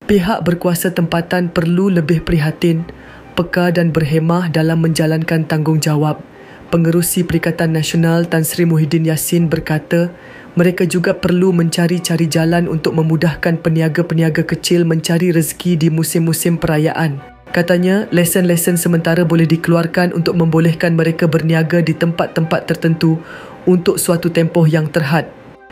Pihak berkuasa tempatan perlu lebih prihatin, peka dan berhemah dalam menjalankan tanggungjawab. Pengerusi Perikatan Nasional Tan Sri Muhyiddin Yassin berkata, mereka juga perlu mencari-cari jalan untuk memudahkan peniaga-peniaga kecil mencari rezeki di musim-musim perayaan. Katanya, lesen-lesen sementara boleh dikeluarkan untuk membolehkan mereka berniaga di tempat-tempat tertentu untuk suatu tempoh yang terhad.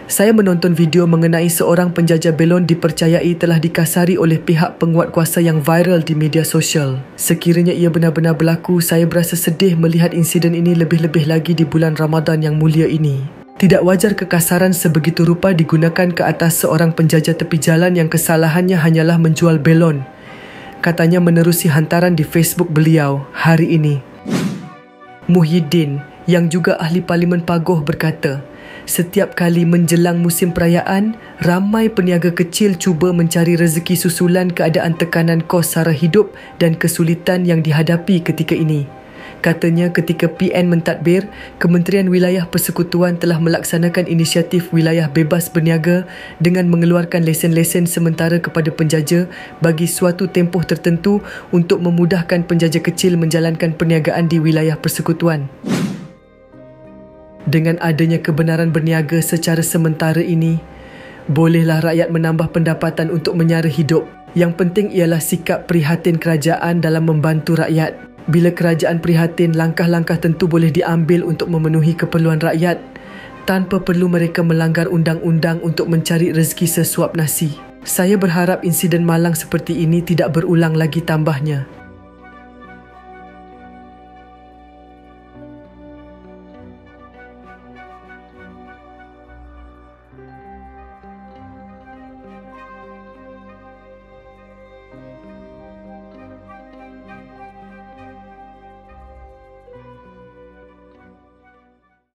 Saya menonton video mengenai seorang penjajah belon dipercayai telah dikasari oleh pihak penguatkuasa yang viral di media sosial. Sekiranya ia benar-benar berlaku, saya berasa sedih melihat insiden ini lebih-lebih lagi di bulan Ramadan yang mulia ini. Tidak wajar kekasaran sebegitu rupa digunakan ke atas seorang penjajah tepi jalan yang kesalahannya hanyalah menjual belon. Katanya menerusi hantaran di Facebook beliau hari ini. Muhyiddin, yang juga ahli Parlimen Pagoh, berkata, setiap kali menjelang musim perayaan, ramai peniaga kecil cuba mencari rezeki susulan keadaan tekanan kos sara hidup dan kesulitan yang dihadapi ketika ini. Katanya ketika PN mentadbir, Kementerian Wilayah Persekutuan telah melaksanakan inisiatif wilayah bebas berniaga dengan mengeluarkan lesen-lesen sementara kepada penjaja bagi suatu tempoh tertentu untuk memudahkan penjaja kecil menjalankan perniagaan di wilayah persekutuan. Dengan adanya kebenaran berniaga secara sementara ini, bolehlah rakyat menambah pendapatan untuk menyara hidup. Yang penting ialah sikap prihatin kerajaan dalam membantu rakyat. Bila kerajaan prihatin, langkah-langkah tentu boleh diambil untuk memenuhi keperluan rakyat tanpa perlu mereka melanggar undang-undang untuk mencari rezeki sesuap nasi. Saya berharap insiden malang seperti ini tidak berulang lagi, tambahnya.